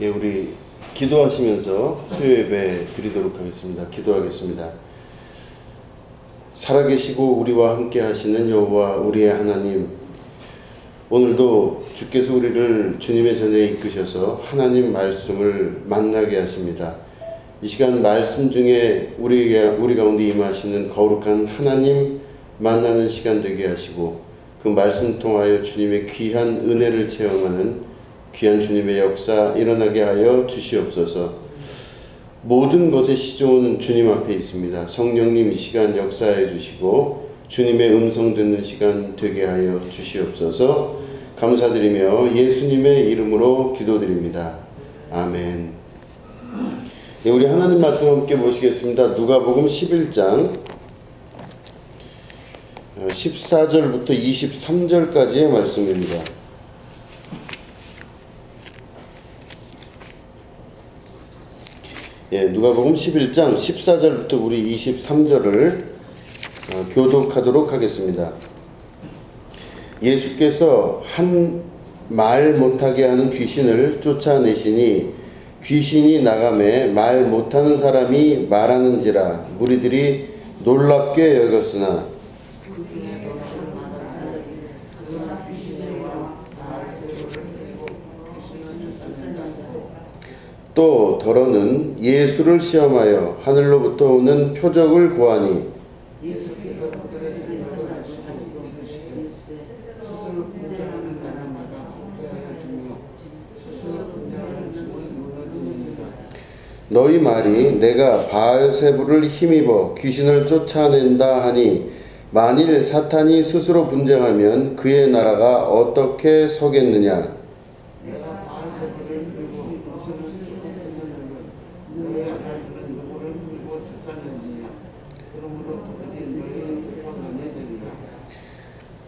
예, 우리 기도하시면서 수요 예배 드리도록 하겠습니다. 기도하겠습니다. 살아계시고 우리와 함께 하시는 여호와 우리의 하나님, 오늘도 주께서 우리를 주님의 전에 이끄셔서 하나님 말씀을 만나게 하십니다. 이 시간 말씀 중에 우리 가운데 임하시는 거룩한 하나님 만나는 시간 되게 하시고, 그 말씀 통하여 주님의 귀한 은혜를 체험하는 귀한 주님의 역사 일어나게 하여 주시옵소서. 모든 것의 시조는 주님 앞에 있습니다. 성령님 이 시간 역사해 주시고 주님의 음성 듣는 시간 되게 하여 주시옵소서. 감사드리며 예수님의 이름으로 기도드립니다. 아멘. 네, 우리 하나님 말씀 함께 보시겠습니다. 누가복음 11장 14절부터 23절까지의 말씀입니다. 예, 누가복음 11장 14절부터 우리 23절을 교독하도록 하겠습니다. 예수께서 한 말 못하게 하는 귀신을 쫓아내시니 귀신이 나가매 말 못하는 사람이 말하는지라 무리들이 놀랍게 여겼으나 또 더러는 예수를 시험하여 하늘로부터 오는 표적을 구하니 너희 말이 내가 바알세불을 힘입어 귀신을 쫓아낸다 하니 만일 사탄이 스스로 분쟁하면 그의 나라가 어떻게 서겠느냐.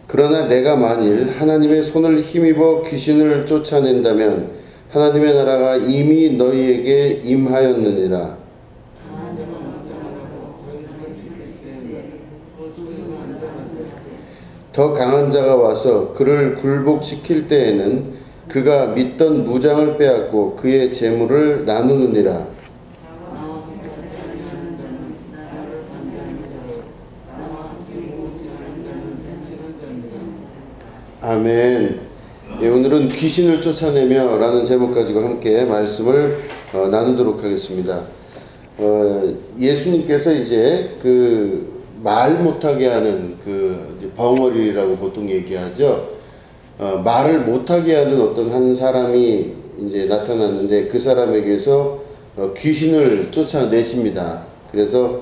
그러나 내가 만일 하나님의 손을 힘입어 귀신을 쫓아낸다면 하나님의 나라가 이미 너희에게 임하였느니라. 더 강한 자가 와서 그를 굴복시킬 때에는 그가 믿던 무장을 빼앗고 그의 재물을 나누느니라. 아멘. 예, 오늘은 귀신을 쫓아내며 라는 제목 가지고 함께 말씀을 나누도록 하겠습니다. 예수님께서 이제 그 말 못하게 하는 그 벙어리라고 보통 얘기하죠. 말을 못하게 하는 어떤 한 사람이 이제 나타났는데 그 사람에게서 귀신을 쫓아내십니다. 그래서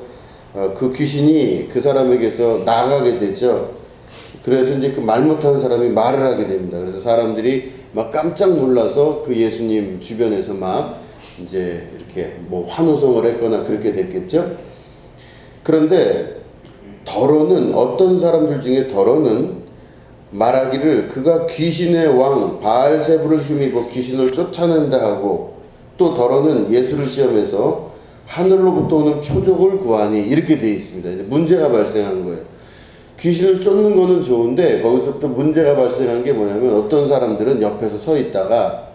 그 귀신이 그 사람에게서 나가게 되죠. 그래서 이제 그 말 못하는 사람이 말을 하게 됩니다. 그래서 사람들이 막 깜짝 놀라서 그 예수님 주변에서 막 이제 이렇게 뭐 환호성을 했거나 그렇게 됐겠죠. 그런데 더러는, 어떤 사람들 중에 더러는 말하기를 그가 귀신의 왕 바알세불을 힘입어 귀신을 쫓아낸다 하고, 또 더러는 예수를 시험해서 하늘로부터 오는 표적을 구하니, 이렇게 되어 있습니다. 이제 문제가 발생한 거예요. 귀신을 쫓는 거는 좋은데 거기서부터 문제가 발생한 게 뭐냐면, 어떤 사람들은 옆에서 서 있다가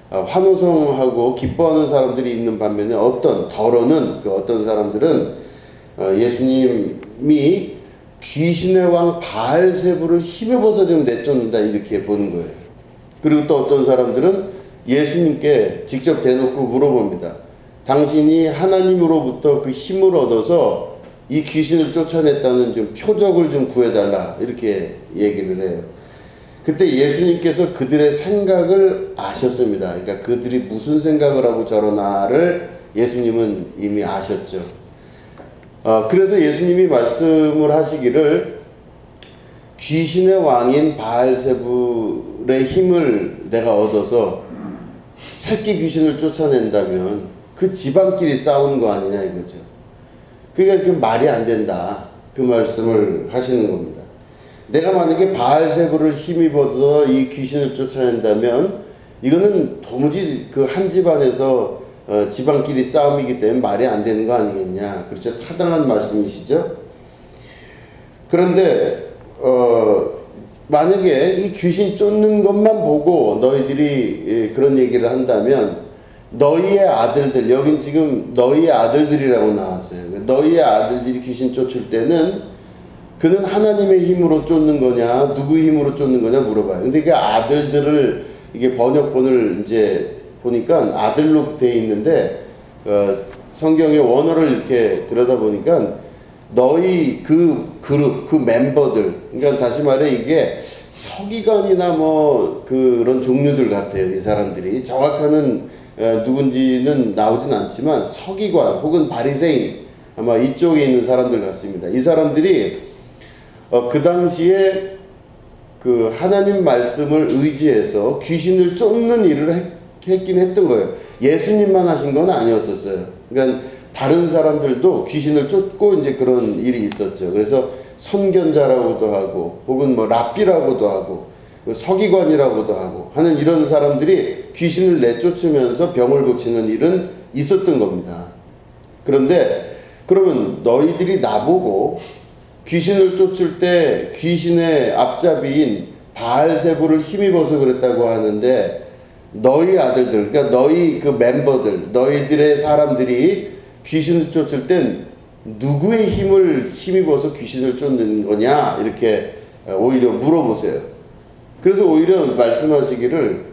환호성하고 기뻐하는 사람들이 있는 반면에 어떤 더러는, 그 어떤 사람들은 예수님이 귀신의 왕 바알세불을 힘입어서 좀 내쫓는다, 이렇게 보는 거예요. 그리고 또 어떤 사람들은 예수님께 직접 대놓고 물어봅니다. 당신이 하나님으로부터 그 힘을 얻어서 이 귀신을 쫓아냈다는 좀 표적을 좀 구해달라, 이렇게 얘기를 해요. 그때 예수님께서 그들의 생각을 아셨습니다. 그러니까 그들이 무슨 생각을 하고 저러나를 예수님은 이미 아셨죠. 그래서 예수님이 말씀을 하시기를, 귀신의 왕인 바알세불의 힘을 내가 얻어서 새끼 귀신을 쫓아낸다면 그 집안끼리 싸우는 거 아니냐 이거죠. 그러니까 그 말이 안 된다, 그 말씀을 하시는 겁니다. 내가 만약에 바알세불을 힘입어서 이 귀신을 쫓아낸다면 이거는 도무지 그 한 집안에서 집안끼리 싸움이기 때문에 말이 안 되는 거 아니겠냐. 그렇죠. 타당한 말씀이시죠. 그런데 만약에 이 귀신 쫓는 것만 보고 너희들이 그런 얘기를 한다면 너희의 아들들, 여긴 지금 너희의 아들들이라고 나왔어요. 너희의 아들들이 귀신 쫓을 때는 그는 하나님의 힘으로 쫓는 거냐, 누구의 힘으로 쫓는 거냐 물어봐요. 근데 그 아들들을 이게 번역본을 이제 보니까 아들로 돼 있는데 성경의 원어를 이렇게 들여다보니까 너희 그 그룹, 그 멤버들, 그러니까 다시 말해 이게 서기관이나 뭐 그런 종류들 같아요. 이 사람들이 정확한 누군지는 나오진 않지만 서기관 혹은 바리새인 아마 이쪽에 있는 사람들 같습니다. 이 사람들이 그 당시에 그 하나님 말씀을 의지해서 귀신을 쫓는 일을 했긴 했던 거예요. 예수님만 하신 건 아니었었어요. 그러니까 다른 사람들도 귀신을 쫓고 이제 그런 일이 있었죠. 그래서 선견자라고도 하고 혹은 뭐 랍비라고도 하고 서기관이라고도 하고 하는 이런 사람들이 귀신을 내쫓으면서 병을 고치는 일은 있었던 겁니다. 그런데 그러면 너희들이 나보고 귀신을 쫓을 때 귀신의 앞잡이인 바알세불을 힘입어서 그랬다고 하는데 너희 아들들, 그러니까 너희 그 멤버들, 너희들의 사람들이 귀신을 쫓을 땐 누구의 힘을 힘입어서 귀신을 쫓는 거냐 이렇게 오히려 물어보세요. 그래서 오히려 말씀하시기를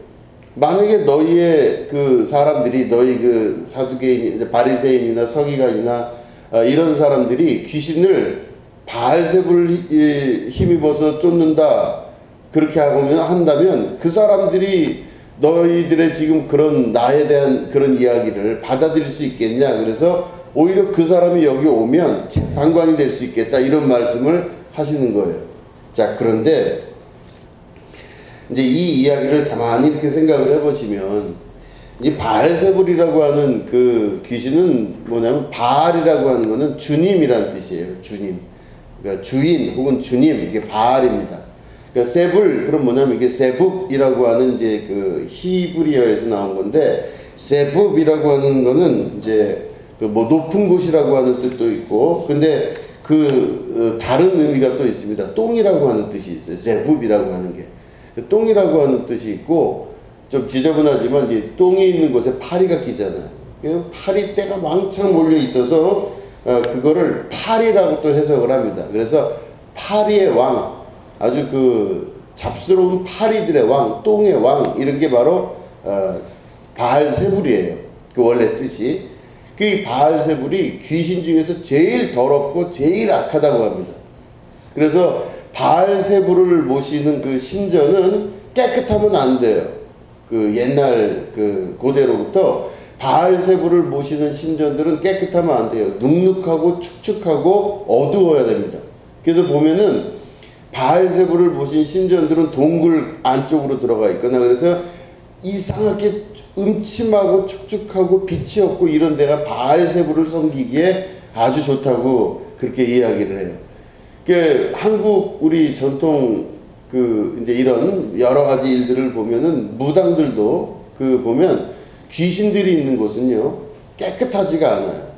만약에 너희의 그 사람들이 너희 그 사두개인, 바리새인이나 서기관이나 이런 사람들이 귀신을 바알세불을 힘입어서 쫓는다 그렇게 한다면 그 사람들이 너희들의 지금 그런 나에 대한 그런 이야기를 받아들일 수 있겠냐. 그래서 오히려 그 사람이 여기 오면 재판관이 될 수 있겠다 이런 말씀을 하시는 거예요. 자, 그런데 이제 이 이야기를 가만히 이렇게 생각을 해보시면 이 바알세불이라고 하는 그 귀신은 뭐냐면 바알이라고 하는 거는 주님이란 뜻이에요. 주님. 그러니까 주인 혹은 주님, 이게 바알입니다. 그러니까 세불, 그럼 뭐냐면 이게 세북이라고 하는 이제 그 히브리어에서 나온 건데, 세북이라고 하는 거는 이제 그 뭐 높은 곳이라고 하는 뜻도 있고, 근데 그 다른 의미가 또 있습니다. 똥이라고 하는 뜻이 있어요. 세북이라고 하는 게. 똥이라고 하는 뜻이 있고, 좀 지저분하지만 이제 똥이 있는 곳에 파리가 끼잖아요. 파리떼가 왕창 몰려 있어서 그거를 파리라고 또 해석을 합니다. 그래서 파리의 왕, 아주 그 잡스러운 파리들의 왕, 똥의 왕, 이런 게 바로 바알세불이에요. 그 원래 뜻이. 그 바알세불이 귀신 중에서 제일 더럽고 제일 악하다고 합니다. 그래서 바알세불을 모시는 그 신전은 깨끗하면 안 돼요. 그 옛날 그 고대로부터 바알세불을 모시는 신전들은 깨끗하면 안 돼요. 눅눅하고 축축하고 어두워야 됩니다. 그래서 보면은 바알세불을 모신 신전들은 동굴 안쪽으로 들어가 있거나 그래서 이상하게 음침하고 축축하고 빛이 없고 이런 데가 바알세불을 섬기기에 아주 좋다고 그렇게 이야기를 해요. 그 한국 우리 전통 그 이제 이런 여러 가지 일들을 보면은 무당들도 그 보면 귀신들이 있는 곳은요 깨끗하지가 않아요.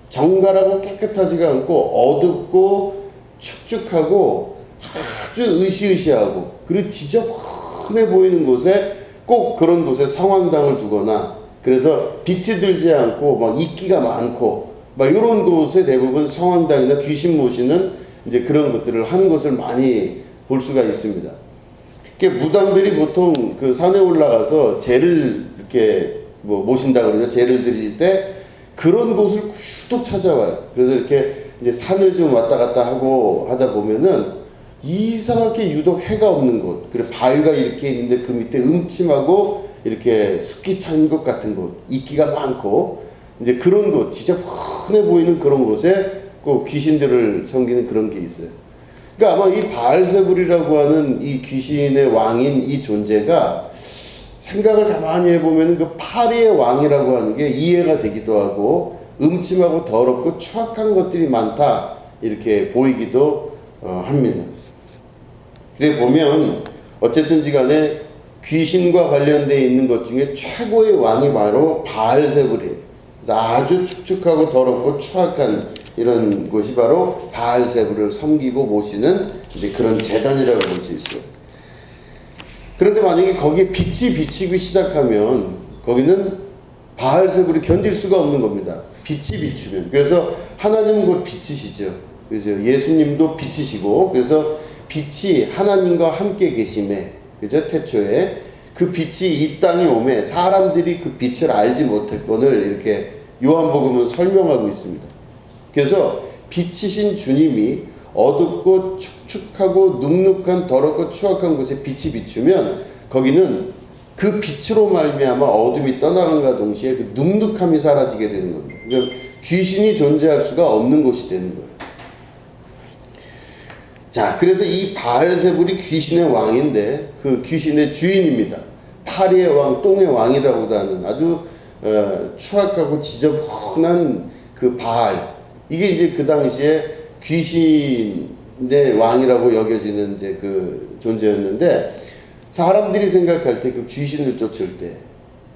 정갈하고 깨끗하지가 않고 어둡고 축축하고 아주 으시으시하고 그리고 지저분해 보이는 곳에 꼭 그런 곳에 성황당을 두거나 그래서 빛이 들지 않고 막 이끼가 많고 막 이런 곳에 대부분 성황당이나 귀신 모시는 이제 그런 것들을 하는 것을 많이 볼 수가 있습니다. 무당들이 보통 그 산에 올라가서 재를 이렇게 뭐 모신다 그러죠. 재를 드릴 때 그런 곳을 유독 찾아와요. 그래서 이렇게 이제 산을 좀 왔다 갔다 하고 하다 보면은 이상하게 유독 해가 없는 곳, 그리고 바위가 이렇게 있는데 그 밑에 음침하고 이렇게 습기 찬 곳 같은 곳, 이끼가 많고 이제 그런 곳, 지저분해 보이는 그런 곳에 꼭 귀신들을 섬기는 그런 게 있어요. 그러니까 아마 이 바알세불이라고 하는 이 귀신의 왕인 이 존재가 생각을 가만히 해보면 그 파리의 왕이라고 하는 게 이해가 되기도 하고 음침하고 더럽고 추악한 것들이 많다 이렇게 보이기도 합니다. 그래 보면 어쨌든지 간에 귀신과 관련되어 있는 것 중에 최고의 왕이 바로 바알세불이에요. 그래서 아주 축축하고 더럽고 추악한 이런 곳이 바로 바알세불을 섬기고 모시는 이제 그런 제단이라고 볼 수 있어요. 그런데 만약에 거기에 빛이 비치기 시작하면 거기는 바알세불이 견딜 수가 없는 겁니다. 빛이 비추면. 그래서 하나님은 곧 빛이시죠. 그죠? 예수님도 빛이시고, 그래서 빛이 하나님과 함께 계심에, 그죠? 태초에 그 빛이 이 땅에 오매 사람들이 그 빛을 알지 못했건을 이렇게 요한복음은 설명하고 있습니다. 그래서 빛이신 주님이 어둡고 축축하고 눅눅한 더럽고 추악한 곳에 빛이 비추면 거기는 그 빛으로 말미암아 어둠이 떠나간과 동시에 그 눅눅함이 사라지게 되는 겁니다. 그러니까 귀신이 존재할 수가 없는 곳이 되는 거예요. 자, 그래서 이 바알세불이 귀신의 왕인데 그 귀신의 주인입니다. 파리의 왕, 똥의 왕이라고도 하는 아주 추악하고 지저분한 그 바알. 이게 이제 그 당시에 귀신의 왕이라고 여겨지는 이제 그 존재였는데, 사람들이 생각할 때 그 귀신을 쫓을 때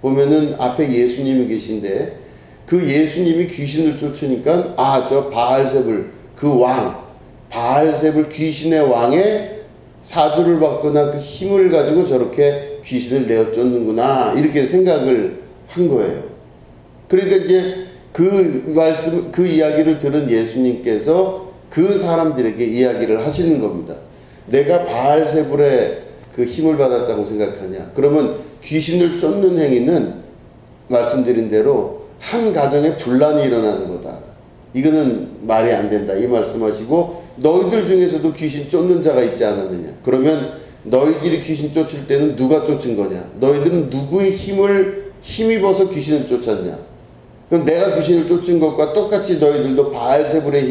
보면은 앞에 예수님이 계신데 그 예수님이 귀신을 쫓으니까 저 바알세불 그 왕, 바알세불 귀신의 왕의 사주를 받거나 그 힘을 가지고 저렇게 귀신을 내어 쫓는구나, 이렇게 생각을 한 거예요. 그러니까 이제 그 이야기를 들은 예수님께서 그 사람들에게 이야기를 하시는 겁니다. 내가 바알세불의 그 힘을 받았다고 생각하냐? 그러면 귀신을 쫓는 행위는 말씀드린 대로 한 가정에 분란이 일어나는 거다. 이거는 말이 안 된다. 이 말씀하시고, 너희들 중에서도 귀신 쫓는 자가 있지 않았느냐? 그러면 너희들이 귀신 쫓을 때는 누가 쫓은 거냐? 너희들은 누구의 힘입어서 귀신을 쫓았냐? 그럼 내가 귀신을 쫓은 것과 똑같이 너희들도 바알세불의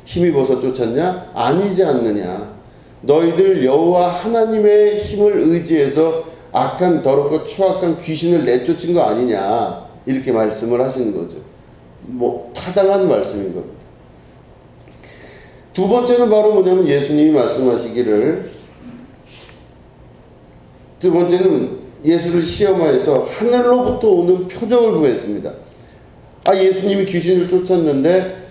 힘입어서 쫓았냐? 아니지 않느냐? 너희들 여호와 하나님의 힘을 의지해서 악한 더럽고 추악한 귀신을 내쫓은 거 아니냐, 이렇게 말씀을 하시는 거죠. 타당한 말씀인 겁니다. 두 번째는 바로 뭐냐면 예수님이 말씀하시기를, 두 번째는 예수를 시험하여서 하늘로부터 오는 표적을 구했습니다. 예수님이 귀신을 쫓았는데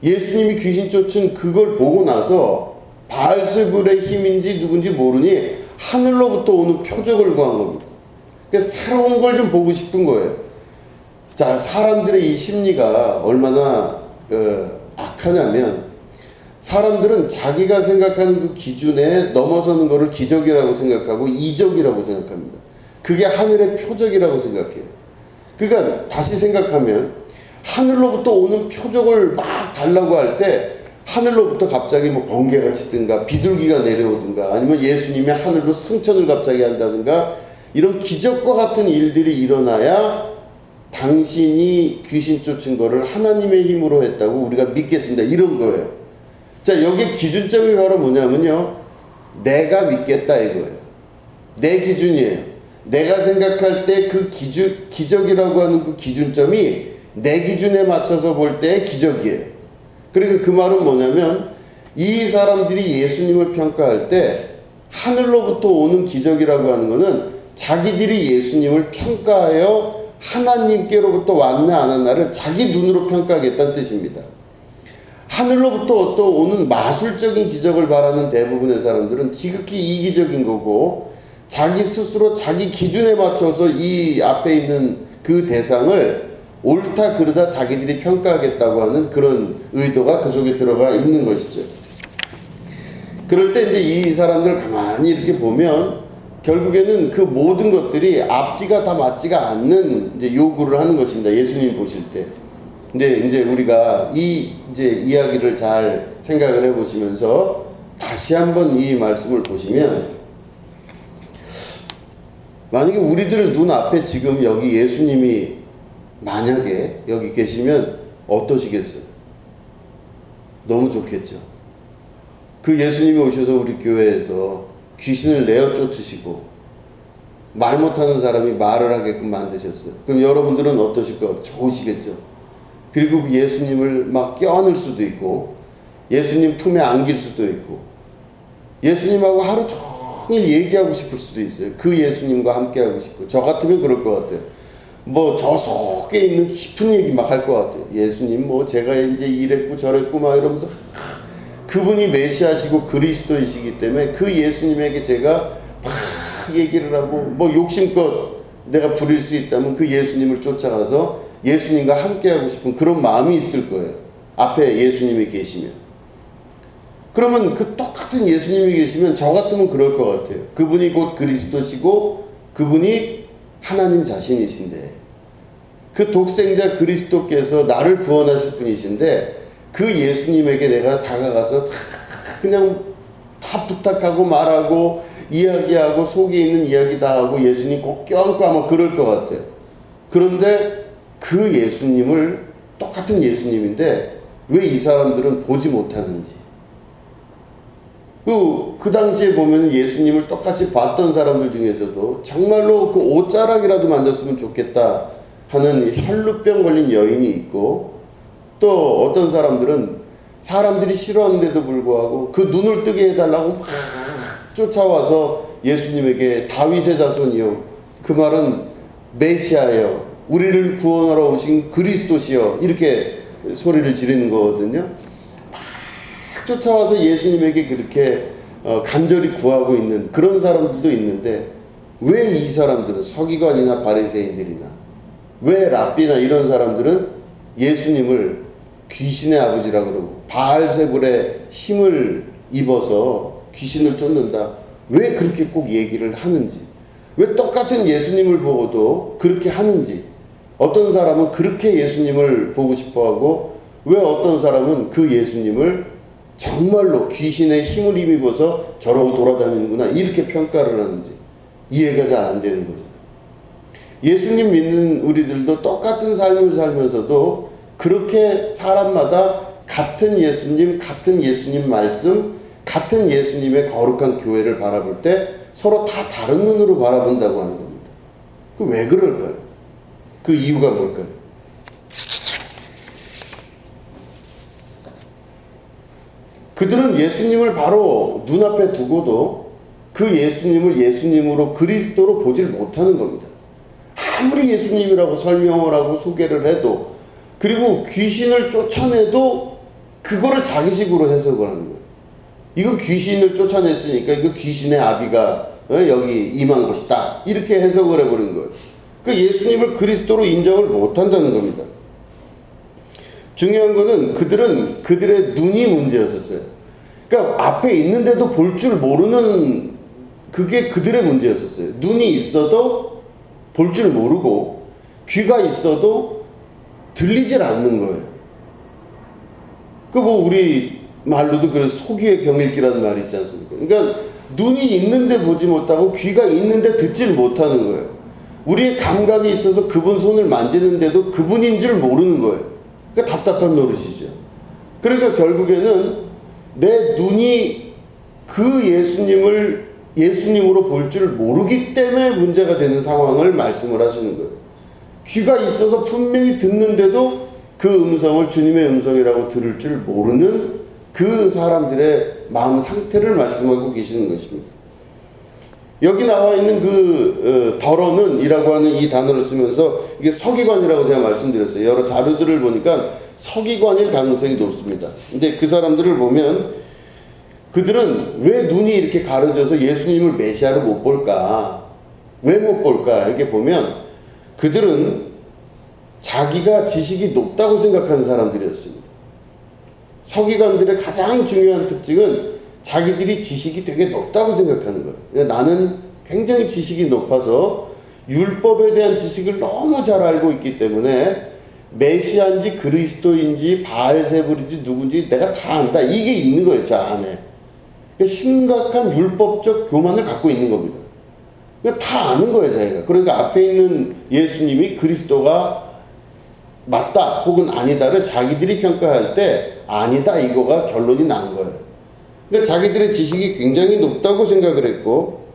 예수님이 귀신 쫓은 그걸 보고 나서 바알세불의 힘인지 누군지 모르니 하늘로부터 오는 표적을 구한 겁니다. 그러니까 새로운 걸 좀 보고 싶은 거예요. 자, 사람들의 이 심리가 얼마나 악하냐면, 사람들은 자기가 생각하는 그 기준에 넘어서는 것을 기적이라고 생각하고 이적이라고 생각합니다. 그게 하늘의 표적이라고 생각해요. 그러니까 다시 생각하면 하늘로부터 오는 표적을 막 달라고 할 때 하늘로부터 갑자기 번개가 치든가 비둘기가 내려오든가 아니면 예수님이 하늘로 승천을 갑자기 한다든가 이런 기적과 같은 일들이 일어나야 당신이 귀신 쫓은 거를 하나님의 힘으로 했다고 우리가 믿겠습니다, 이런 거예요. 자, 여기에 기준점이 바로 뭐냐면요, 내가 믿겠다 이거예요. 내 기준이에요. 내가 생각할 때 그 기적이라고 하는 그 기준점이 내 기준에 맞춰서 볼 때의 기적이에요. 그러니까 그 말은 뭐냐면, 이 사람들이 예수님을 평가할 때 하늘로부터 오는 기적이라고 하는 것은 자기들이 예수님을 평가하여 하나님께로부터 왔나 안 왔나를 자기 눈으로 평가하겠다는 뜻입니다. 하늘로부터 또 오는 마술적인 기적을 바라는 대부분의 사람들은 지극히 이기적인 거고, 자기 스스로 자기 기준에 맞춰서 이 앞에 있는 그 대상을 옳다 그르다 자기들이 평가하겠다고 하는 그런 의도가 그 속에 들어가 있는 것이죠. 그럴 때 이제 이 사람들 가만히 이렇게 보면 결국에는 그 모든 것들이 앞뒤가 다 맞지가 않는 이제 요구를 하는 것입니다, 예수님 보실 때. 근데 이제 우리가 이제 이야기를 잘 생각을 해보시면서 다시 한번 이 말씀을 보시면, 만약에 우리들 눈앞에 지금 여기 예수님이 만약에 여기 계시면 어떠시겠어요? 너무 좋겠죠. 그 예수님이 오셔서 우리 교회에서 귀신을 내어 쫓으시고 말 못하는 사람이 말을 하게끔 만드셨어요. 그럼 여러분들은 어떠실까요? 좋으시겠죠. 그리고 그 예수님을 막 껴안을 수도 있고 예수님 품에 안길 수도 있고 예수님하고 하루 종일 얘기하고 싶을 수도 있어요. 그 예수님과 함께하고 싶고. 저 같으면 그럴 것 같아요. 저 속에 있는 깊은 얘기 막 할 것 같아요. 예수님 제가 이제 이랬고 저랬고 막 이러면서 그분이 메시아시고 그리스도이시기 때문에 그 예수님에게 제가 막 얘기를 하고 욕심껏 내가 부릴 수 있다면 그 예수님을 쫓아가서 예수님과 함께하고 싶은 그런 마음이 있을 거예요. 앞에 예수님이 계시면. 그러면 그 똑같은 예수님이 계시면 저 같으면 그럴 것 같아요. 그분이 곧 그리스도시고 그분이 하나님 자신이신데, 그 독생자 그리스도께서 나를 구원하실 분이신데 그 예수님에게 내가 다가가서 그냥 다 부탁하고 말하고 이야기하고 속에 있는 이야기 다 하고 예수님 꼭 껴안고 아마 그럴 것 같아요. 그런데 그 예수님을, 똑같은 예수님인데 왜 이 사람들은 보지 못하는지. 그 당시에 보면 예수님을 똑같이 봤던 사람들 중에서도 정말로 그 옷자락이라도 만졌으면 좋겠다 하는 혈루병 걸린 여인이 있고, 또 어떤 사람들은 사람들이 싫어하는데도 불구하고 그 눈을 뜨게 해달라고 막 쫓아와서 예수님에게 다윗의 자손이요, 그 말은 메시아여, 우리를 구원하러 오신 그리스도시여, 이렇게 소리를 지르는 거거든요. 막 쫓아와서 예수님에게 그렇게 간절히 구하고 있는 그런 사람들도 있는데, 왜 이 사람들은, 서기관이나 바리새인들이나 왜 랍비나 이런 사람들은 예수님을 귀신의 아버지라 그러고 바알세불의 힘을 입어서 귀신을 쫓는다, 왜 그렇게 꼭 얘기를 하는지, 왜 똑같은 예수님을 보고도 그렇게 하는지, 어떤 사람은 그렇게 예수님을 보고 싶어하고 왜 어떤 사람은 그 예수님을 정말로 귀신의 힘을 힘입어서 저러고 돌아다니는구나 이렇게 평가를 하는지 이해가 잘 안 되는 거죠. 예수님 믿는 우리들도 똑같은 삶을 살면서도 그렇게 사람마다 같은 예수님 말씀, 같은 예수님의 거룩한 교회를 바라볼 때 서로 다 다른 눈으로 바라본다고 하는 겁니다. 그 왜 그럴까요? 그 이유가 뭘까요? 그들은 예수님을 바로 눈앞에 두고도 그 예수님을 예수님으로, 그리스도로 보질 못하는 겁니다. 아무리 예수님이라고 설명을 하고 소개를 해도, 그리고 귀신을 쫓아내도 그거를 자기식으로 해석을 하는 거예요. 이거 귀신을 쫓아냈으니까 이거 귀신의 아비가 여기 임한 것이다, 이렇게 해석을 해버린 거예요. 그러니까 예수님을 그리스도로 인정을 못한다는 겁니다. 중요한 거는 그들은 그들의 눈이 문제였었어요. 그러니까 앞에 있는데도 볼 줄 모르는, 그게 그들의 문제였었어요. 눈이 있어도 볼 줄 모르고 귀가 있어도 들리질 않는 거예요. 그 뭐 우리 말로도 그래, 소귀의 경읽기라는 말이 있지 않습니까? 그러니까 눈이 있는데 보지 못하고 귀가 있는데 듣질 못하는 거예요. 우리의 감각이 있어서 그분 손을 만지는데도 그분인 줄 모르는 거예요. 그러니까 답답한 노릇이죠. 그러니까 결국에는 내 눈이 그 예수님을 예수님으로 볼 줄 모르기 때문에 문제가 되는 상황을 말씀을 하시는 거예요. 귀가 있어서 분명히 듣는데도 그 음성을 주님의 음성이라고 들을 줄 모르는 그 사람들의 마음 상태를 말씀하고 계시는 것입니다. 여기 나와 있는 그 덜어는 이라고 하는 이 단어를 쓰면서 이게 서기관이라고 제가 말씀드렸어요. 여러 자료들을 보니까 서기관일 가능성이 높습니다. 근데 그 사람들을 보면 그들은 왜 눈이 이렇게 가려져서 예수님을 메시아로 못 볼까? 왜 못 볼까? 이렇게 보면 그들은 자기가 지식이 높다고 생각하는 사람들이었습니다. 서기관들의 가장 중요한 특징은 자기들이 지식이 되게 높다고 생각하는 거예요. 그러니까 나는 굉장히 지식이 높아서 율법에 대한 지식을 너무 잘 알고 있기 때문에 메시아인지 그리스도인지 바알세불인지 누군지 내가 다 안다, 이게 있는 거예요, 저 안에. 그러니까 심각한 율법적 교만을 갖고 있는 겁니다. 그러니까 다 아는 거예요, 자기가. 그러니까 앞에 있는 예수님이 그리스도가 맞다 혹은 아니다를 자기들이 평가할 때 아니다, 이거가 결론이 난 거예요. 그러니까 자기들의 지식이 굉장히 높다고 생각을 했고,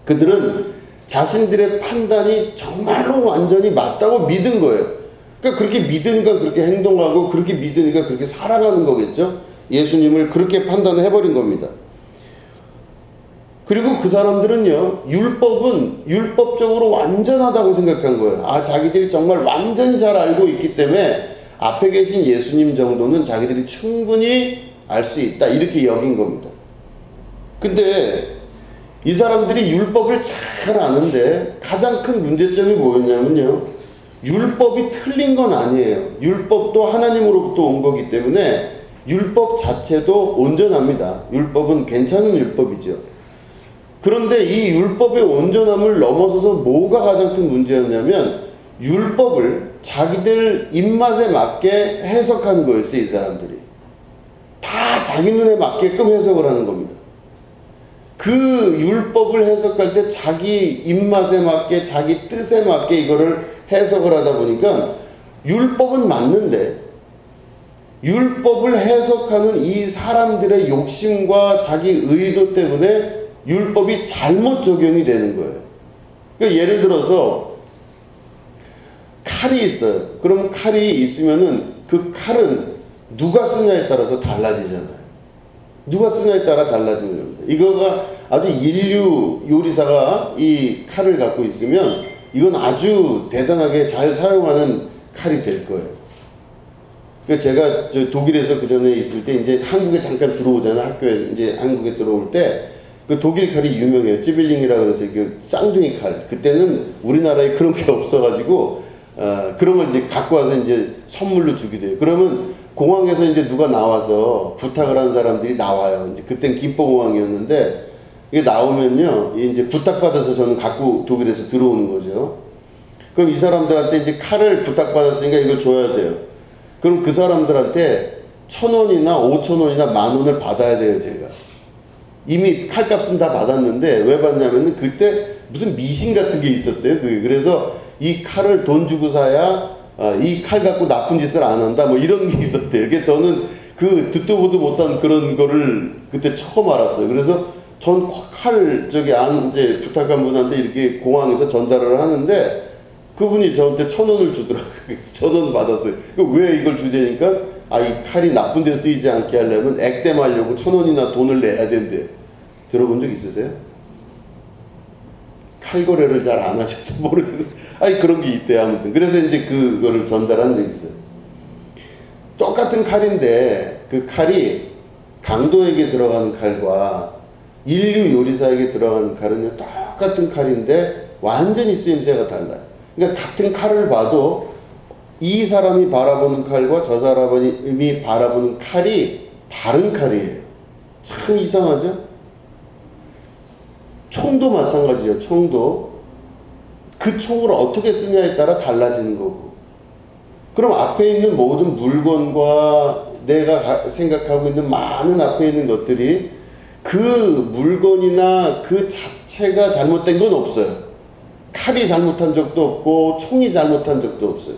그들은 자신들의 판단이 정말로 완전히 맞다고 믿은 거예요. 그러니까 그렇게 믿으니까 그렇게 행동하고, 그렇게 믿으니까 그렇게 살아가는 거겠죠. 예수님을 그렇게 판단해버린 겁니다. 그리고 그 사람들은요, 율법은 율법적으로 완전하다고 생각한 거예요. 자기들이 정말 완전히 잘 알고 있기 때문에 앞에 계신 예수님 정도는 자기들이 충분히 알 수 있다, 이렇게 여긴 겁니다. 근데 이 사람들이 율법을 잘 아는데 가장 큰 문제점이 뭐였냐면요. 율법이 틀린 건 아니에요. 율법도 하나님으로부터 온 거기 때문에 율법 자체도 온전합니다. 율법은 괜찮은 율법이죠. 그런데 이 율법의 온전함을 넘어서서 뭐가 가장 큰 문제였냐면 율법을 자기들 입맛에 맞게 해석하는 거였어요. 이 사람들이. 다 자기 눈에 맞게끔 해석을 하는 겁니다. 그 율법을 해석할 때 자기 입맛에 맞게 자기 뜻에 맞게 이거를 해석을 하다 보니까 율법은 맞는데 율법을 해석하는 이 사람들의 욕심과 자기 의도 때문에 율법이 잘못 적용이 되는 거예요. 그러니까 예를 들어서 칼이 있어요. 그럼 칼이 있으면은 그 칼은 누가 쓰냐에 따라서 달라지잖아요. 누가 쓰냐에 따라 달라지는 겁니다. 이거가 아주 인류 요리사가 이 칼을 갖고 있으면 이건 아주 대단하게 잘 사용하는 칼이 될 거예요. 그 제가 저 독일에서 그 전에 있을 때 이제 한국에 잠깐 들어오잖아. 학교에 이제 한국에 들어올 때 그 독일 칼이 유명해요. 찌빌링이라 그래서 그 쌍둥이 칼. 그때는 우리나라에 그런 게 없어가지고 그런 걸 이제 갖고 와서 이제 선물로 주기도 해요. 그러면 공항에서 이제 누가 나와서 부탁을 하는 사람들이 나와요. 이제 그땐 김포공항이었는데 이게 나오면요, 이제 부탁받아서 저는 갖고 독일에서 들어오는 거죠. 그럼 이 사람들한테 이제 칼을 부탁받았으니까 이걸 줘야 돼요. 그럼 그 사람들한테 1,000원이나 5,000원이나 10,000원을 받아야 돼요, 제가. 이미 칼값은 다 받았는데 왜 받냐면은 그때 무슨 미신 같은 게 있었대요. 그래서 이 칼을 돈 주고 사야 이 칼 갖고 나쁜 짓을 안 한다. 뭐 이런 게 있었대요. 그게 저는 그 듣도 보도 못한 그런 거를 그때 처음 알았어요. 그래서 전 칼 이제 부탁한 분한테 이렇게 공항에서 전달을 하는데 그분이 저한테 1,000원을 주더라고요. 그래서 1,000원 받았어요. 왜 이걸 주제니까 이 칼이 나쁜 데 쓰이지 않게 하려면 액땜하려고 1,000원이나 돈을 내야 된대. 들어본 적 있으세요? 칼 거래를 잘 안 하셔서 모르겠는데 그런 게 있대요. 아무튼 그래서 이제 그거를 전달한 적이 있어요. 똑같은 칼인데 그 칼이 강도에게 들어가는 칼과 인류 요리사에게 들어가는 칼은요 똑같은 칼인데 완전히 쓰임새가 달라요. 그러니까 같은 칼을 봐도 이 사람이 바라보는 칼과 저 사람이 바라보는 칼이 다른 칼이에요. 참 이상하죠? 총도 마찬가지예요. 총도 그 총을 어떻게 쓰냐에 따라 달라지는 거고. 그럼 앞에 있는 모든 물건과 내가 생각하고 있는 많은 앞에 있는 것들이 그 물건이나 그 자체가 잘못된 건 없어요. 칼이 잘못한 적도 없고 총이 잘못한 적도 없어요.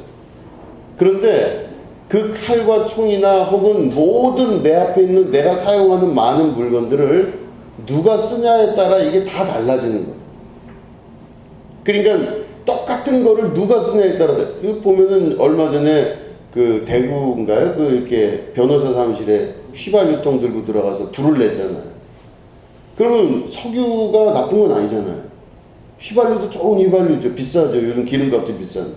그런데 그 칼과 총이나 혹은 모든 내 앞에 있는 내가 사용하는 많은 물건들을 누가 쓰냐에 따라 이게 다 달라지는 거예요. 그러니까 똑같은 거를 누가 쓰냐에 따라 이거 보면은 얼마 전에 그 대구인가요? 그 이렇게 변호사 사무실에 휘발유통 들고 들어가서 불을 냈잖아요. 그러면 석유가 나쁜 건 아니잖아요. 휘발유도 좋은 휘발유죠. 비싸죠. 요즘 기름값도 비싼데.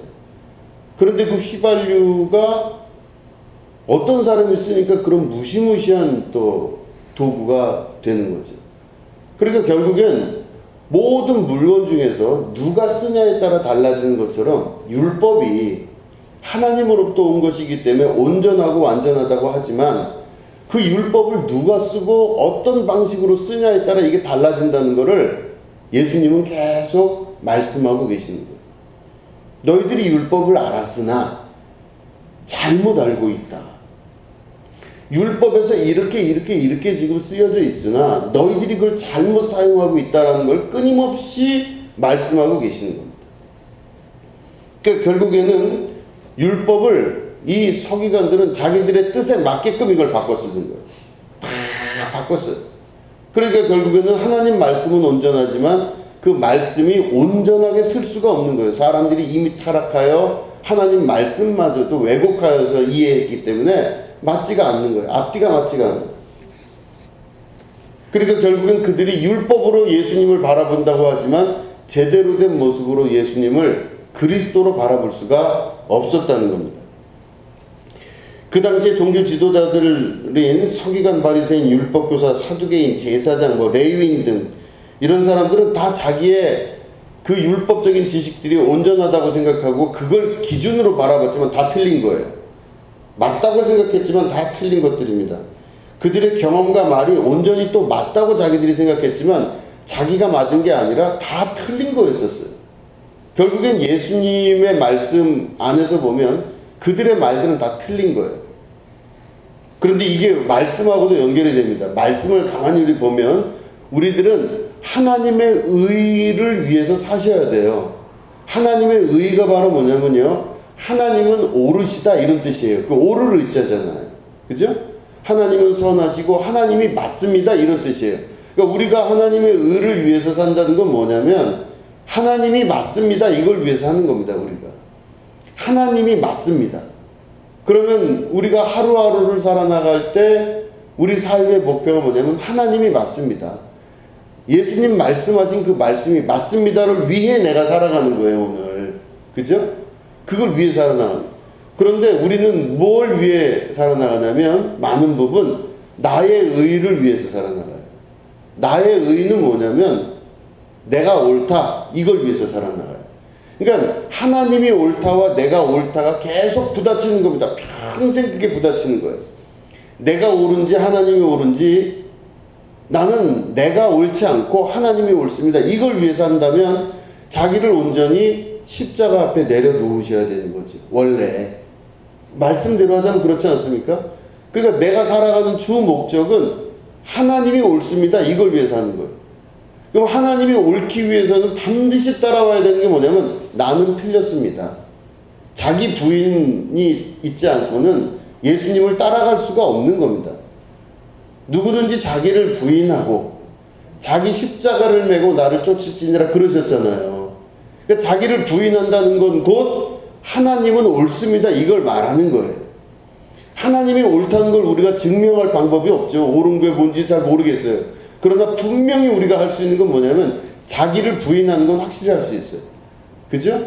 그런데 그 휘발유가 어떤 사람이 쓰니까 그런 무시무시한 또 도구가 되는 거죠. 그러니까 결국엔 모든 물건 중에서 누가 쓰냐에 따라 달라지는 것처럼 율법이 하나님으로부터 온 것이기 때문에 온전하고 완전하다고 하지만 그 율법을 누가 쓰고 어떤 방식으로 쓰냐에 따라 이게 달라진다는 것을 예수님은 계속 말씀하고 계시는 거예요. 너희들이 율법을 알았으나 잘못 알고 있다. 율법에서 이렇게 지금 쓰여져 있으나 너희들이 그걸 잘못 사용하고 있다는 걸 끊임없이 말씀하고 계시는 겁니다. 그러니까 결국에는 율법을 이 서기관들은 자기들의 뜻에 맞게끔 이걸 바꿔 쓰는 거예요. 다 바꿨어요. 그러니까 결국에는 하나님 말씀은 온전하지만 그 말씀이 온전하게 쓸 수가 없는 거예요. 사람들이 이미 타락하여 하나님 말씀마저도 왜곡하여서 이해했기 때문에 맞지가 않는 거예요. 앞뒤가 맞지가 않아요. 그러니까 결국엔 그들이 율법으로 예수님을 바라본다고 하지만 제대로 된 모습으로 예수님을 그리스도로 바라볼 수가 없었다는 겁니다. 그 당시에 종교 지도자들인 서기관, 바리새인, 율법교사, 사두개인, 제사장, 레위인 등 이런 사람들은 다 자기의 그 율법적인 지식들이 온전하다고 생각하고 그걸 기준으로 바라봤지만 다 틀린 거예요. 맞다고 생각했지만 다 틀린 것들입니다. 그들의 경험과 말이 온전히 또 맞다고 자기들이 생각했지만 자기가 맞은 게 아니라 다 틀린 거였었어요. 결국엔 예수님의 말씀 안에서 보면 그들의 말들은 다 틀린 거예요. 그런데 이게 말씀하고도 연결이 됩니다. 말씀을 가만히 우리 보면 우리들은 하나님의 의를 위해서 사셔야 돼요. 하나님의 의가 바로 뭐냐면요, 하나님은 옳으시다 이런 뜻이에요. 그 옳을 의자잖아요. 그죠? 하나님은 선하시고 하나님이 맞습니다 이런 뜻이에요. 그러니까 우리가 하나님의 의를 위해서 산다는 건 뭐냐면 하나님이 맞습니다 이걸 위해서 하는 겁니다. 우리가 하나님이 맞습니다. 그러면 우리가 하루하루를 살아나갈 때 우리 삶의 목표가 뭐냐면 하나님이 맞습니다. 예수님 말씀하신 그 말씀이 맞습니다를 위해 내가 살아가는 거예요 오늘. 그죠? 그걸 위해 살아나가는. 그런데 우리는 뭘 위해 살아나가냐면 많은 부분 나의 의를 위해서 살아나가요. 나의 의는 뭐냐면 내가 옳다 이걸 위해서 살아나가요. 그러니까 하나님이 옳다와 내가 옳다가 계속 부딪히는 겁니다. 평생 그게 부딪히는 거예요. 내가 옳은지 하나님이 옳은지 나는 내가 옳지 않고 하나님이 옳습니다. 이걸 위해서 한다면 자기를 온전히 십자가 앞에 내려놓으셔야 되는 거지. 원래 말씀대로 하자면 그렇지 않습니까? 그러니까 내가 살아가는 주 목적은 하나님이 옳습니다. 이걸 위해서 하는 거예요. 그럼 하나님이 옳기 위해서는 반드시 따라와야 되는 게 뭐냐면 나는 틀렸습니다. 자기 부인이 있지 않고는 예수님을 따라갈 수가 없는 겁니다. 누구든지 자기를 부인하고 자기 십자가를 메고 나를 쫓을지니라 그러셨잖아요. 그러니까 자기를 부인한다는 건 곧 하나님은 옳습니다 이걸 말하는 거예요. 하나님이 옳다는 걸 우리가 증명할 방법이 없죠. 옳은 게 뭔지 잘 모르겠어요. 그러나 분명히 우리가 할 수 있는 건 뭐냐면 자기를 부인하는 건 확실히 할 수 있어요. 그죠?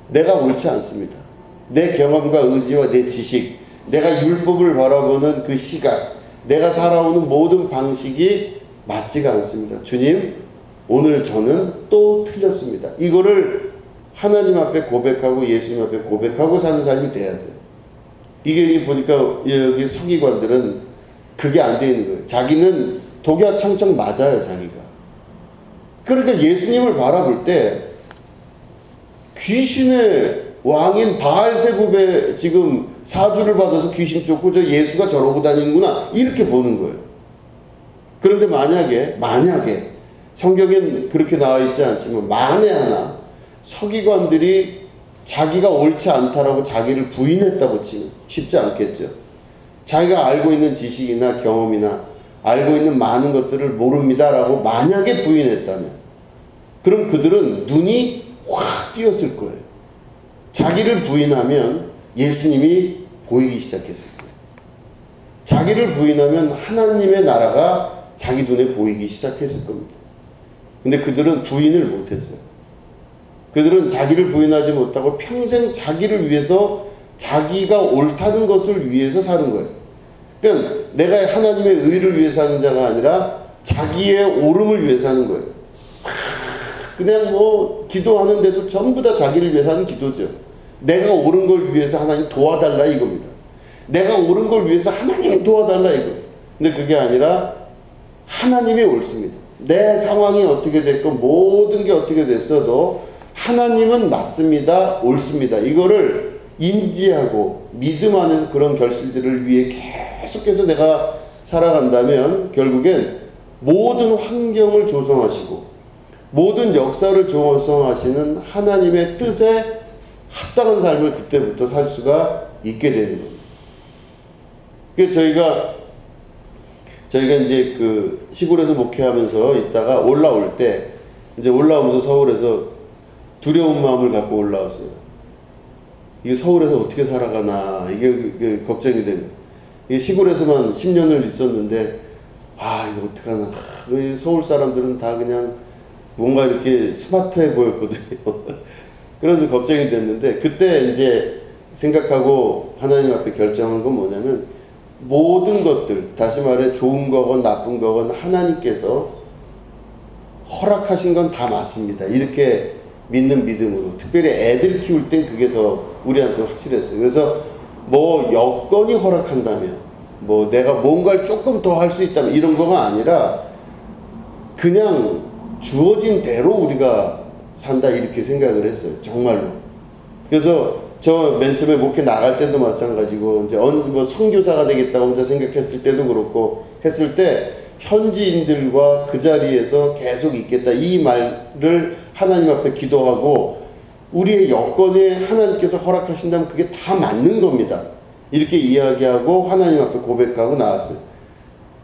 내가 옳지 않습니다. 내 경험과 의지와 내 지식, 내가 율법을 바라보는 그 시각, 내가 살아오는 모든 방식이 맞지가 않습니다. 주님, 오늘 저는 또 틀렸습니다. 이거를 하나님 앞에 고백하고 예수님 앞에 고백하고 사는 삶이 돼야 돼요. 이게 보니까 여기 서기관들은 그게 안 돼 있는 거예요. 자기는 독야청청 맞아요, 자기가. 그러니까 예수님을 바라볼 때 귀신의 왕인 바알세굽의 지금 사주를 받아서 귀신 쫓고 저 예수가 저러고 다니는구나 이렇게 보는 거예요. 그런데 만약에 성경엔 그렇게 나와 있지 않지만 만에 하나 서기관들이 자기가 옳지 않다라고 자기를 부인했다고 치면 쉽지 않겠죠. 자기가 알고 있는 지식이나 경험이나 알고 있는 많은 것들을 모릅니다라고 만약에 부인했다면 그럼 그들은 눈이 확 띄었을 거예요. 자기를 부인하면 예수님이 보이기 시작했을 거예요. 자기를 부인하면 하나님의 나라가 자기 눈에 보이기 시작했을 겁니다. 근데 그들은 부인을 못했어요. 그들은 자기를 부인하지 못하고 평생 자기를 위해서 자기가 옳다는 것을 위해서 사는 거예요. 그러니까 내가 하나님의 의를 위해서 하는 자가 아니라 자기의 옳음을 위해서 하는 거예요. 그냥 뭐 기도하는데도 전부 다 자기를 위해서 하는 기도죠. 내가 옳은 걸 위해서 하나님 도와달라 이겁니다. 내가 옳은 걸 위해서 하나님 도와달라 이거예요. 근데 그게 아니라 하나님이 옳습니다. 내 상황이 어떻게 됐건 모든 게 어떻게 됐어도 하나님은 맞습니다. 옳습니다. 이거를 인지하고 믿음 안에서 그런 결실들을 위해 계속해서 내가 살아간다면 결국엔 모든 환경을 조성하시고 모든 역사를 조성하시는 하나님의 뜻에 합당한 삶을 그때부터 살 수가 있게 되는 겁니다. 그래서 저희가 이제 그 시골에서 목회하면서 있다가 올라올 때 이제 올라오면서 서울에서 두려운 마음을 갖고 올라왔어요. 이게 서울에서 어떻게 살아가나 이게 걱정이 되는. 이게 시골에서만 10년을 있었는데 이거 어떡하나. 서울 사람들은 다 그냥 뭔가 이렇게 스마트해 보였거든요. 그래서 걱정이 됐는데 그때 이제 생각하고 하나님 앞에 결정한 건 뭐냐면 모든 것들, 다시 말해 좋은 거건 나쁜 거건 하나님께서 허락하신 건 다 맞습니다. 이렇게 믿는 믿음으로, 특별히 애들 키울 땐 그게 더 우리한테 확실했어요. 그래서 뭐 여건이 허락한다면, 뭐 내가 뭔가를 조금 더 할 수 있다면 이런 거가 아니라 그냥 주어진 대로 우리가 산다, 이렇게 생각을 했어요. 정말로. 그래서 저 맨 처음에 목회 나갈 때도 마찬가지고, 이제 뭐 선교사가 되겠다고 혼자 생각했을 때도 그렇고 했을 때 현지인들과 그 자리에서 계속 있겠다, 이 말을 하나님 앞에 기도하고 우리의 여건에 하나님께서 허락하신다면 그게 다 맞는 겁니다. 이렇게 이야기하고 하나님 앞에 고백하고 나왔어요.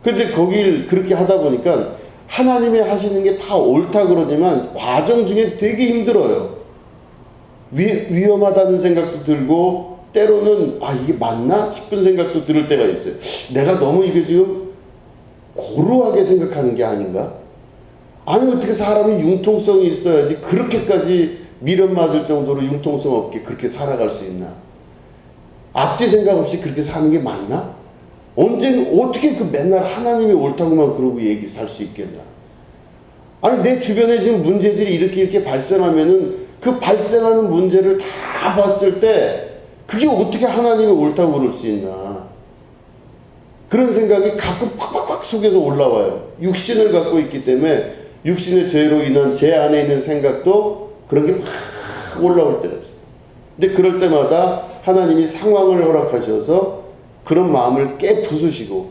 근데 거길 그렇게 하다 보니까 하나님이 하시는 게 다 옳다 그러지만 과정 중에 되게 힘들어요. 위험하다는 생각도 들고, 때로는 이게 맞나 싶은 생각도 들을 때가 있어요. 내가 너무 이게 지금 고루하게 생각하는 게 아닌가? 아니, 어떻게 사람이 융통성이 있어야지 그렇게까지 미련 맞을 정도로 융통성 없게 그렇게 살아갈 수 있나? 앞뒤 생각 없이 그렇게 사는 게 맞나? 어떻게 그 맨날 하나님이 옳다고만 그러고 살 수 있겠나? 아니, 내 주변에 지금 문제들이 이렇게 발생하면은 그 발생하는 문제를 다 봤을 때 그게 어떻게 하나님이 옳다고 그럴 수 있나? 그런 생각이 가끔 팍팍팍 속에서 올라와요. 육신을 갖고 있기 때문에 육신의 죄로 인한 제 안에 있는 생각도 그런 게 막 올라올 때가 있어요. 근데 그럴 때마다 하나님이 상황을 허락하셔서 그런 마음을 깨부수시고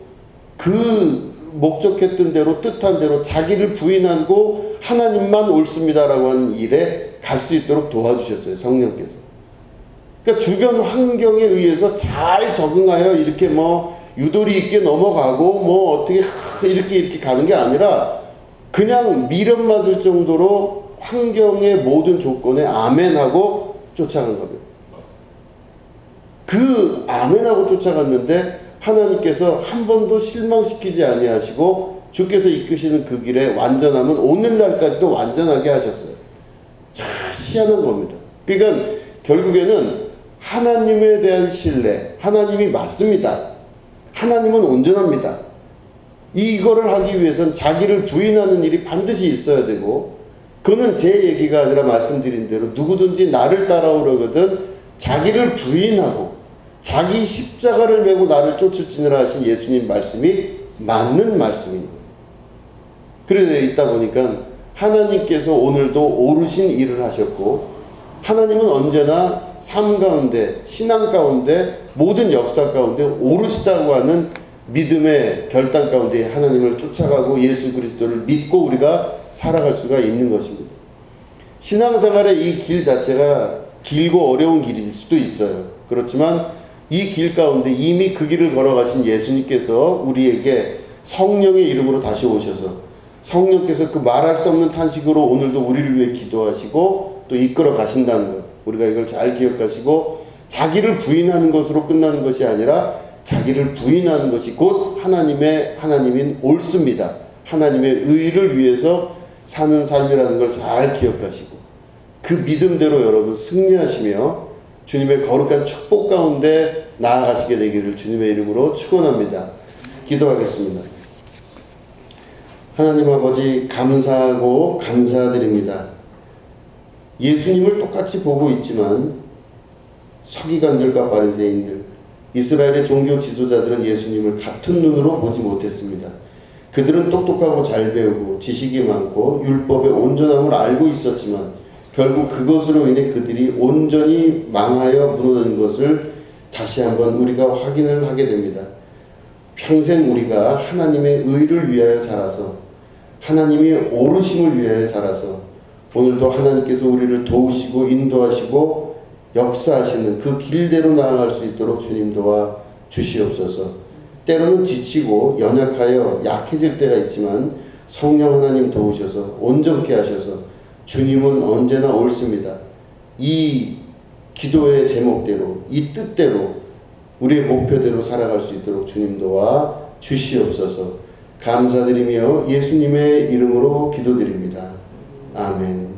그 목적했던 대로, 뜻한 대로 자기를 부인하고 하나님만 옳습니다라고 하는 일에 갈 수 있도록 도와주셨어요. 성령께서. 그러니까 주변 환경에 의해서 잘 적응하여 이렇게 뭐 유도리 있게 넘어가고 뭐 어떻게 이렇게 가는 게 아니라 그냥 미련 맞을 정도로 환경의 모든 조건에 아멘하고 쫓아간 겁니다. 그 아멘하고 쫓아갔는데 하나님께서 한 번도 실망시키지 아니하시고 주께서 이끄시는 그 길에 완전함은 오늘날까지도 완전하게 하셨어요. 참 희한한 겁니다. 그러니까 결국에는 하나님에 대한 신뢰, 하나님이 맞습니다. 하나님은 온전합니다. 이거를 하기 위해선 자기를 부인하는 일이 반드시 있어야 되고, 그거는 제 얘기가 아니라 말씀드린 대로 누구든지 나를 따라오려거든 자기를 부인하고 자기 십자가를 메고 나를 쫓을지니라 하신 예수님 말씀이 맞는 말씀입니다. 그래서 있다 보니까 하나님께서 오늘도 오르신 일을 하셨고, 하나님은 언제나 삶 가운데, 신앙 가운데, 모든 역사 가운데 오르시다고 하는 믿음의 결단 가운데 하나님을 쫓아가고 예수 그리스도를 믿고 우리가 살아갈 수가 있는 것입니다. 신앙생활의 이 길 자체가 길고 어려운 길일 수도 있어요. 그렇지만 이 길 가운데 이미 그 길을 걸어가신 예수님께서 우리에게 성령의 이름으로 다시 오셔서 성령께서 그 말할 수 없는 탄식으로 오늘도 우리를 위해 기도하시고 또 이끌어 가신다는 것, 우리가 이걸 잘 기억하시고 자기를 부인하는 것으로 끝나는 것이 아니라 자기를 부인하는 것이 곧 하나님인 옳습니다. 하나님의 의를 위해서 사는 삶이라는 걸 잘 기억하시고 그 믿음대로 여러분 승리하시며 주님의 거룩한 축복 가운데 나아가시게 되기를 주님의 이름으로 축원합니다. 기도하겠습니다. 하나님 아버지, 감사하고 감사드립니다. 예수님을 똑같이 보고 있지만 서기관들과 바리새인들, 이스라엘의 종교 지도자들은 예수님을 같은 눈으로 보지 못했습니다. 그들은 똑똑하고 잘 배우고 지식이 많고 율법의 온전함을 알고 있었지만 결국 그것으로 인해 그들이 온전히 망하여 무너진 것을 다시 한번 우리가 확인을 하게 됩니다. 평생 우리가 하나님의 의를 위하여 살아서 하나님의 오르심을 위하여 살아서 오늘도 하나님께서 우리를 도우시고 인도하시고 역사하시는 그 길대로 나아갈 수 있도록 주님 도와 주시옵소서. 때로는 지치고 연약하여 약해질 때가 있지만 성령 하나님 도우셔서 온전케 하셔서 주님은 언제나 옳습니다. 이 기도의 제목대로, 이 뜻대로, 우리의 목표대로 살아갈 수 있도록 주님 도와 주시옵소서. 감사드리며 예수님의 이름으로 기도드립니다. 아멘.